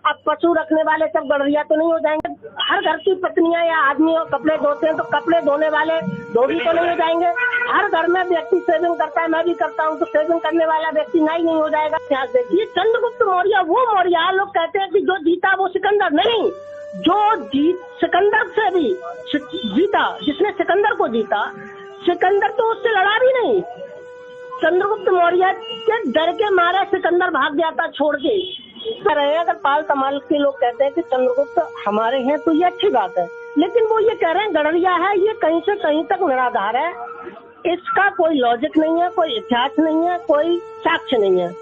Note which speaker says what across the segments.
Speaker 1: अब पशु रखने वाले सब गड़रिया तो नहीं हो जाएंगे? हर घर की पत्नियां या आदमी और कपड़े धोते हैं तो कपड़े धोने वाले धोबी तो नहीं हो जाएंगे? हर घर में व्यक्ति सेविंग करता है, मैं भी करता हूँ, तो सेविंग करने वाला व्यक्ति नहीं हो जाएगा? ध्यान देखिए, चंद्रगुप्त मौर्य वो मौर्य, लोग कहते हैं कि जो जीता वो सिकंदर नहीं, जो सिकंदर से भी जीता, जिसने सिकंदर को जीता, सिकंदर तो उससे लड़ा भी नहीं। चंद्रगुप्त मौर्य के डर के मारे सिकंदर भाग जाता छोड़ के। अगर पाल तमाल के लोग कहते हैं कि चंद्रगुप्त हमारे हैं तो ये अच्छी बात है, लेकिन वो ये कह रहे हैं गड़रिया है, ये कहीं से कहीं तक निराधार है, इसका कोई लॉजिक नहीं है, कोई इतिहास नहीं है, कोई साक्ष्य नहीं है।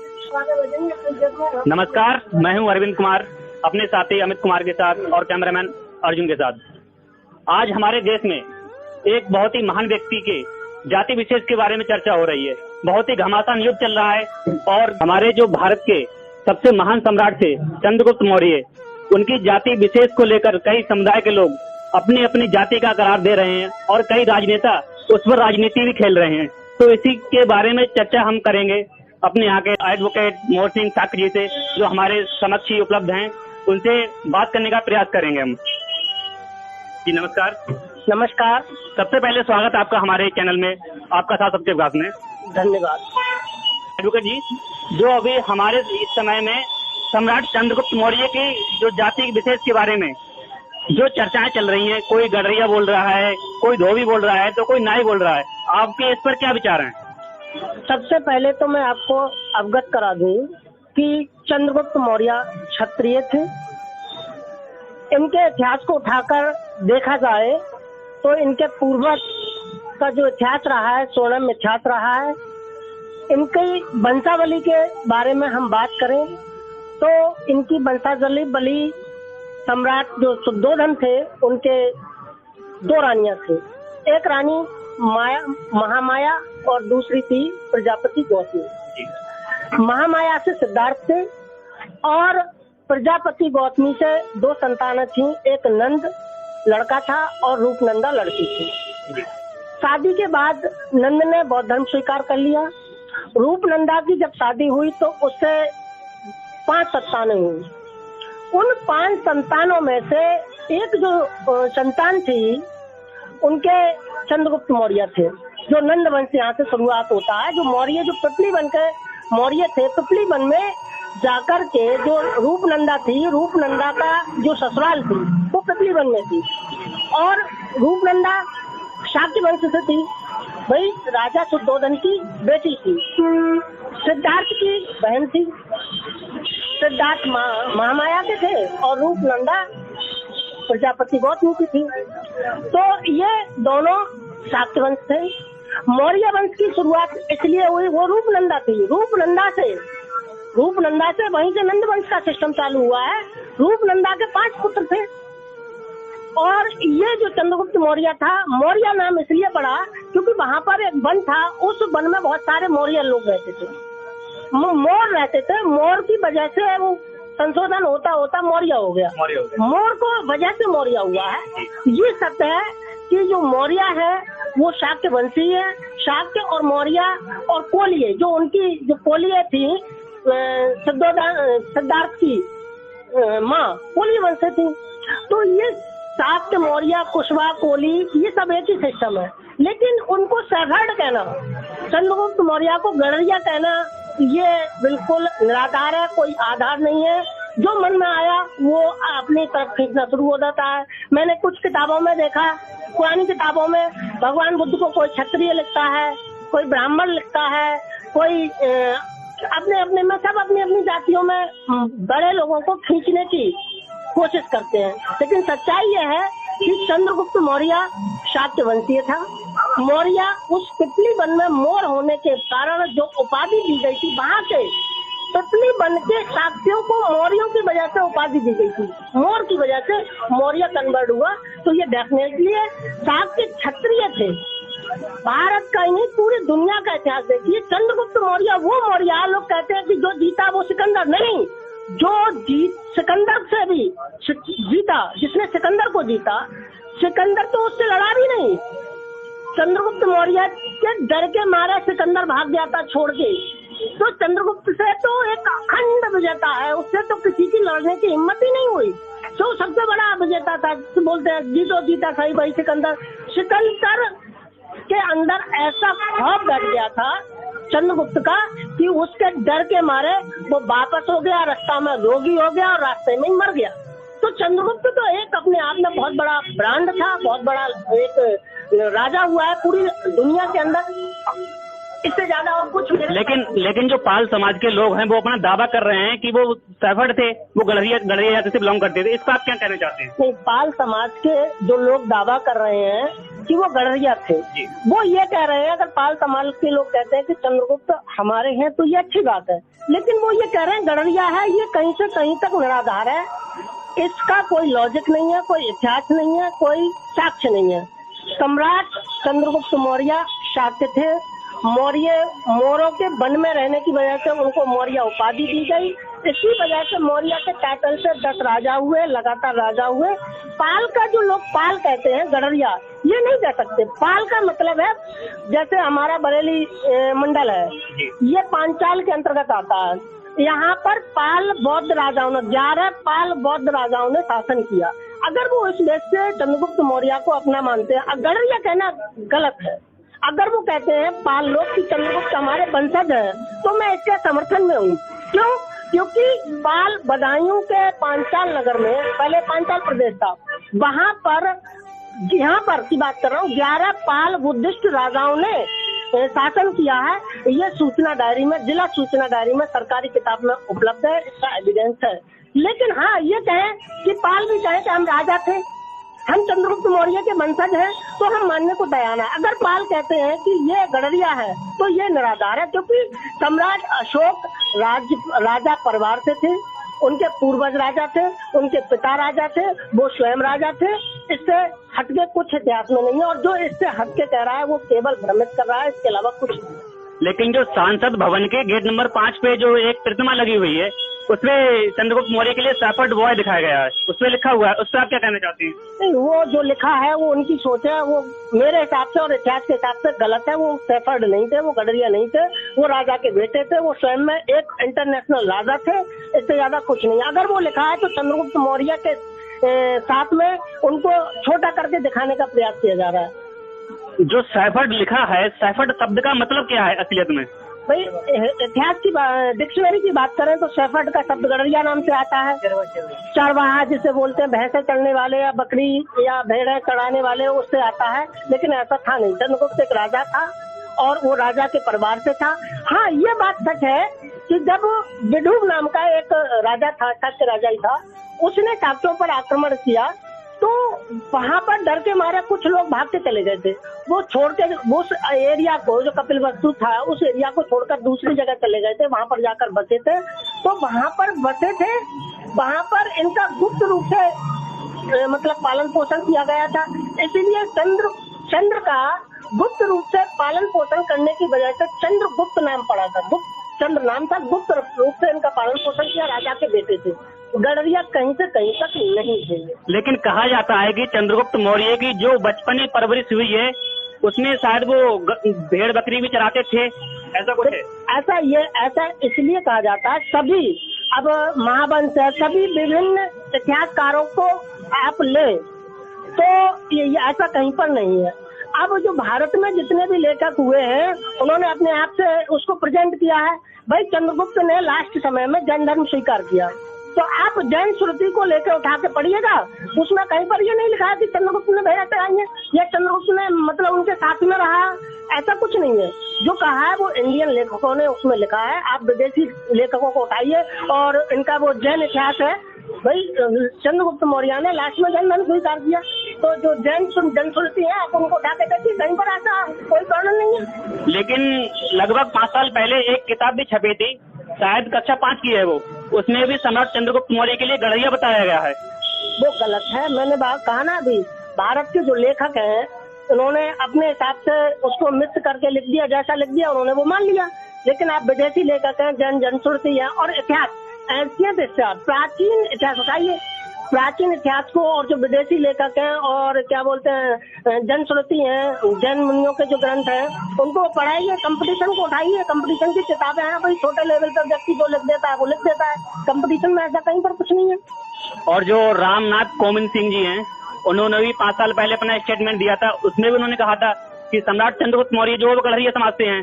Speaker 2: नमस्कार, मैं हूं अरविंद कुमार, अपने साथी अमित कुमार के साथ और कैमरामैन अर्जुन के साथ। आज हमारे देश में एक बहुत ही महान व्यक्ति के जाति विशेष के बारे में चर्चा हो रही है। बहुत ही घमासान युद्ध चल रहा है और हमारे जो भारत के सबसे महान सम्राट थे चंद्रगुप्त मौर्य, उनकी जाति विशेष को लेकर कई समुदाय के लोग अपनी अपनी जाति का करार दे रहे हैं और कई राजनेता उस पर राजनीति भी खेल रहे हैं। तो इसी के बारे में चर्चा हम करेंगे अपने यहाँ के एडवोकेट मोहर सिंह साक्य जी से, जो हमारे समक्ष ही उपलब्ध हैं। उनसे बात करने का प्रयास करेंगे हम। जी नमस्कार।
Speaker 1: नमस्कार।
Speaker 2: सबसे पहले स्वागत आपका हमारे चैनल में, आपका साथ सबके विकास में।
Speaker 1: धन्यवाद।
Speaker 2: एडवोकेट जी, जो अभी हमारे इस समय में सम्राट चंद्रगुप्त मौर्य की जो जाति विशेष के बारे में जो चर्चाएं चल रही हैं, कोई गड़रिया बोल रहा है, कोई धोबी बोल रहा है, तो कोई नाई बोल रहा है, आपके इस पर क्या विचार हैं?
Speaker 1: सबसे पहले तो मैं आपको अवगत करा दूं कि चंद्रगुप्त मौर्य क्षत्रिय थे। इनके इतिहास को उठाकर देखा जाए तो इनके पूर्वज का जो इतिहास रहा है स्वर्णिम इतिहास रहा है। इनकी वंशावली के बारे में हम बात करें तो इनकी वंशावली सम्राट जो शुद्धोधन थे, उनके दो रानियां थी। एक रानी महामाया और दूसरी थी प्रजापति गौतमी। महामाया से सिद्धार्थ थे और प्रजापति गौतमी से दो संतानें थी, एक नंद लड़का था और रूपनंदा लड़की थी। शादी के बाद नंद ने बौद्ध धर्म स्वीकार कर लिया। रूपनंदा की जब शादी हुई तो उससे 5 संतानें हुई। उन 5 संतानों में से एक जो संतान थी उनके चंद्रगुप्त मौर्य थे, जो नंद वंश यहाँ से शुरुआत होता है। जो मौर्य जो पिपली वन के मौर्य थे, पिपली वन में जाकर के जो रूपनंदा थी, रूपनंदा का जो ससुराल थी वो पिपली वन में थी और रूपनंदा शाक्य वंश से थी, भाई राजा शुद्धोधन की बेटी थी। सिद्धार्थ की बहन थी। सिद्धार्थ महामाया के थे और रूपनंदा प्रजापति गौतमी की थी। तो ये दोनों शाक्य वंश थे। मौर्य वंश की शुरुआत इसलिए हुई, वो रूपनंदा थी। रूपनंदा से वहीं से नंद वंश का सिस्टम चालू हुआ है। रूपनंदा के 5 पुत्र थे और ये जो चंद्रगुप्त मौर्य था, मौर्य नाम इसलिए पड़ा क्योंकि वहाँ पर एक वन था, उस वन में बहुत सारे मौर्य लोग रहते थे, मोर रहते थे। मोर की वजह से वो संशोधन होता होता मौर्य हो गया। मोर को वजह से मौर्य हुआ है। ये सत्य है कि जो मौर्य है वो शाक्य वंशी है। शाक्य और मौर्य और कोलिये, जो उनकी जो कोलिये थी सिद्धार्थ की माँ कोली वंश थी। तो ये शाक्य, मौर्य, कुशवा, कोली, ये सब एक ही सिस्टम है। लेकिन उनको सैकर्ड कहना, चंद्रगुप्त मौर्य को गड़रिया कहना, ये बिल्कुल निराधार है, कोई आधार नहीं है। जो मन में आया वो अपनी तरफ खींचना शुरू हो जाता है। मैंने कुछ किताबों में देखा, पुरानी किताबों में भगवान बुद्ध को कोई क्षत्रिय लिखता है, कोई ब्राह्मण लिखता है, कोई अपने अपने में, सब अपनी अपनी जातियों में बड़े लोगों को खींचने की कोशिश करते हैं। लेकिन सच्चाई यह है कि चंद्रगुप्त मौर्य शाक्य वंशीय था। मौर्य उस पिपली वन में मोर होने के कारण जो उपाधि दी गई थी, वहाँ के पिपली वन के शाक्यों को मौर्यों की वजह से उपाधि दी गई थी। मोर की वजह से मौर्य कन्वर्ट हुआ। तो ये डेफिनेटली शाक्य क्षत्रिय थे। भारत का ही नहीं, पूरी दुनिया का इतिहास देखिए। चंद्रगुप्त मौर्य वो मौर्य, लोग कहते हैं कि जो जीता वो सिकंदर नहीं, जो सिकंदर से भी जीता, जिसने सिकंदर को जीता, सिकंदर तो उससे लड़ा भी नहीं। चंद्रगुप्त मौर्य के डर के मारे सिकंदर भाग जाता छोड़ के। तो चंद्रगुप्त से तो एक अखंड विजेता है, उससे तो किसी की लड़ने की हिम्मत ही नहीं हुई। तो सबसे बड़ा विजेता था, बोलते हैं जीतो जीता सही भाई सिकंदर। सिकंदर के अंदर ऐसा खौफ बैठ गया था चंद्रगुप्त का कि उसके डर के मारे वो वापस हो गया, रास्ता में रोगी हो गया और रास्ते में ही मर गया। तो चंद्रगुप्त तो एक अपने आप में बहुत बड़ा ब्रांड था, बहुत बड़ा एक राजा हुआ है पूरी दुनिया के अंदर, इससे ज्यादा और कुछ।
Speaker 2: लेकिन जो पाल समाज के लोग हैं वो अपना दावा कर रहे हैं कि वो सैफर्ड थे, वो गड़रिया जाति से बिलोंग करते थे। इस पर आप क्या कहना चाहते हैं?
Speaker 1: नहीं, पाल समाज के जो लोग दावा कर रहे हैं कि वो गड़रिया थे, वो ये कह रहे हैं, अगर पाल समाज के लोग कहते हैं कि चंद्रगुप्त हमारे हैं तो ये अच्छी बात है, लेकिन वो ये कह रहे हैं गड़रिया है, ये कहीं से कहीं तक निराधार है, इसका कोई लॉजिक नहीं है, कोई इतिहास नहीं है, कोई साक्ष्य नहीं है। सम्राट चंद्रगुप्त मौर्य शाक्य थे। मोरों के वन में रहने की वजह से उनको मौर्य उपाधि दी गई। इसी वजह से मौर्य के टाइटल से 10 राजा हुए, लगातार राजा हुए। पाल का जो लोग पाल कहते हैं, गड़रिया ये नहीं कह सकते। पाल का मतलब है जैसे हमारा बरेली मंडल है, ये पांचाल के अंतर्गत आता है। यहाँ पर पाल बौद्ध राजाओं ने 11 पाल बौद्ध राजाओं ने शासन किया। अगर वो इस देश से चंद्रगुप्त मौर्य को अपना मानते हैं, गड़रिया कहना गलत है। अगर वो कहते हैं पाल लोग कि चंद्रगुप्त हमारे वंशज है, तो मैं इसके समर्थन में हूँ। क्यों? क्योंकि पाल बदायूं के पांचाल नगर में, पहले पांचाल प्रदेश था, वहाँ पर, यहाँ पर की बात कर रहा हूँ, 11 पाल बुद्धिस्ट राजाओं ने शासन किया है। ये सूचना डायरी में, जिला सूचना डायरी में सरकारी किताब में उपलब्ध है, इसका एविडेंस है। लेकिन हाँ, ये कहें कि पाल भी कहें कि हम राजा थे, हम चंद्रगुप्त मौर्य के वंशज हैं, तो हम मानने को तैयार है। अगर पाल कहते हैं कि ये गड़रिया है तो ये निराधार है, क्योंकि सम्राट अशोक राजा परिवार से थे, उनके पूर्वज राजा थे, उनके पिता राजा थे, वो स्वयं राजा थे। इससे हटके कुछ इतिहास में नहीं है, और जो इससे हटके कह रहा है वो केवल भ्रमित कर रहा है, इसके अलावा कुछ नहीं।
Speaker 2: लेकिन जो सांसद भवन के गेट नंबर 5 पे जो एक प्रतिमा लगी हुई है, उसमें चंद्रगुप्त मौर्य के लिए सैफर्ड बॉय दिखाया गया है, उसमें लिखा हुआ है, उससे आप क्या कहना चाहते हैं?
Speaker 1: नहीं, वो जो लिखा है वो उनकी सोच है, वो मेरे हिसाब से और इतिहास के हिसाब से गलत है। वो सैफर्ड नहीं थे, वो गड़रिया नहीं थे, वो राजा के बेटे थे, वो स्वयं में एक इंटरनेशनल राजा थे, इससे ज्यादा कुछ नहीं। अगर वो लिखा है तो चंद्रगुप्त मौर्य के साथ में उनको छोटा करके दिखाने का प्रयास किया जा रहा है।
Speaker 2: जो सैफर्ड लिखा है, सैफर्ड शब्द का मतलब क्या है असलियत में?
Speaker 1: भाई, इतिहास की डिक्शनरी की बात करें तो सैफर्ड का शब्द गड़रिया नाम से आता है। चरवाहा जिसे बोलते हैं, भैंसे चढ़ने वाले या बकरी या भेड़ें चढ़ाने वाले, उससे आता है। लेकिन ऐसा था नहीं, चंद्रगुप्त एक राजा था और वो राजा के परिवार से था। हाँ, ये बात सच है कि जब विदुर नाम का एक राजा था, शाक्य राजा ही था, उसने शाक्यों पर आक्रमण किया, तो वहाँ पर डर के मारे कुछ लोग भाग के चले गए थे। वो छोड़ के उस एरिया को, जो कपिलवस्तु था, उस एरिया को छोड़कर दूसरी जगह चले गए थे, वहाँ पर जाकर बसे थे। तो वहाँ पर बसे थे, वहाँ पर इनका गुप्त रूप से मतलब पालन पोषण किया गया था। इसीलिए चंद्र का गुप्त रूप से पालन पोषण करने की वजह से चंद्रगुप्त नाम पड़ा था। गुप्त चंद्र नाम था, गुप्त रूप से इनका पालन पोषण किया, राजा के बेटे थे। गड़रिया कहीं से कहीं तक नहीं थे।
Speaker 2: लेकिन कहा जाता है कि चंद्रगुप्त मौर्य की जो बचपन में परवरिश हुई है, उसमें शायद वो भेड़ बकरी भी चराते थे, ऐसा कुछ है?
Speaker 1: ऐसा इसलिए कहा जाता है। सभी, अब महावंश है, सभी विभिन्न इतिहासकारों को आप ले तो ये ऐसा कहीं पर नहीं है। अब जो भारत में जितने भी लेखक हुए हैं, उन्होंने अपने आप से उसको प्रेजेंट किया है। भाई, चंद्रगुप्त ने लास्ट समय में जैन धर्म स्वीकार किया, तो आप जैन श्रुति को लेकर उठा के पढ़िएगा, उसमें कहीं पर ये नहीं लिखा है कि चंद्रगुप्त ने भेड़ा चढ़ाई है या चंद्रगुप्त ने मतलब उनके साथ में रहा, ऐसा कुछ नहीं है। जो कहा है वो इंडियन लेखकों ने उसमें लिखा है। आप विदेशी लेखकों को उठाइए और इनका वो जैन इतिहास है, भाई चंद्रगुप्त मौर्य ने लास्ट में जैन धर्म स्वीकार किया, तो जो जैन श्रुति है आप उनको उठा के देखिए, कहीं पर ऐसा कोई वर्णन नहीं है।
Speaker 2: लेकिन लगभग 5 साल पहले एक किताब भी छपी थी, शायद कक्षा 5 की है वो, उसमें भी सम्राट चंद्रगुप्त मौर्य के लिए गड़रिया बताया गया है।
Speaker 1: वो गलत है। मैंने कहा ना अभी, भारत के जो लेखक हैं उन्होंने अपने हिसाब से उसको मिक्स करके लिख दिया, जैसा लिख दिया उन्होंने वो मान लिया। लेकिन आप विदेशी लेखक हैं, जनश्रुति है और इतिहास, एंशिएंट इतिहास, प्राचीन इतिहास उठाइए, प्राचीन इतिहास को और जो विदेशी लेखक हैं और क्या बोलते हैं जनश्रुति हैं, जैन मुनियों के जो ग्रंथ हैं, उनको पढ़ाइए, कंपटीशन को उठाइए। कंपटीशन की किताबें हैं भाई, छोटे लेवल पर व्यक्ति जो लिख देता है वो लिख देता है, कंपटीशन में ऐसा कहीं पर कुछ नहीं है।
Speaker 2: और जो रामनाथ कोविंद सिंह जी हैं, उन्होंने भी 5 साल पहले अपना स्टेटमेंट दिया था, उसमें भी उन्होंने कहा था कि सम्राट चंद्रगुप्त मौर्य जो वो गढ़िया समाज से हैं।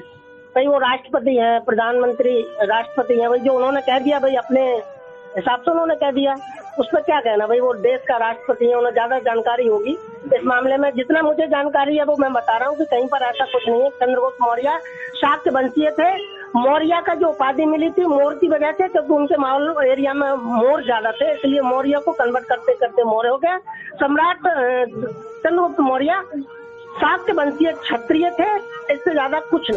Speaker 1: भाई वो राष्ट्रपति हैं, प्रधानमंत्री राष्ट्रपति हैं, भाई जो उन्होंने कह दिया भाई अपने हिसाब से उन्होंने कह दिया, उस पर क्या कहना भाई, वो देश का राष्ट्रपति है, उन्हें ज्यादा जानकारी होगी इस मामले में। जितना मुझे जानकारी है वो मैं बता रहा हूँ कि कहीं पर ऐसा कुछ नहीं है। चंद्रगुप्त मौर्य शाक्त वंशीय थे। मौर्य का जो उपाधि मिली थी मोर की वजह से, क्योंकि उनके माहौल एरिया में मोर ज्यादा थे, इसलिए मौर्य को कन्वर्ट करते करते मौर्य हो गया। सम्राट चंद्रगुप्त मौर्य शाक्त वंशीय क्षत्रिय थे, इससे ज्यादा कुछ नहीं।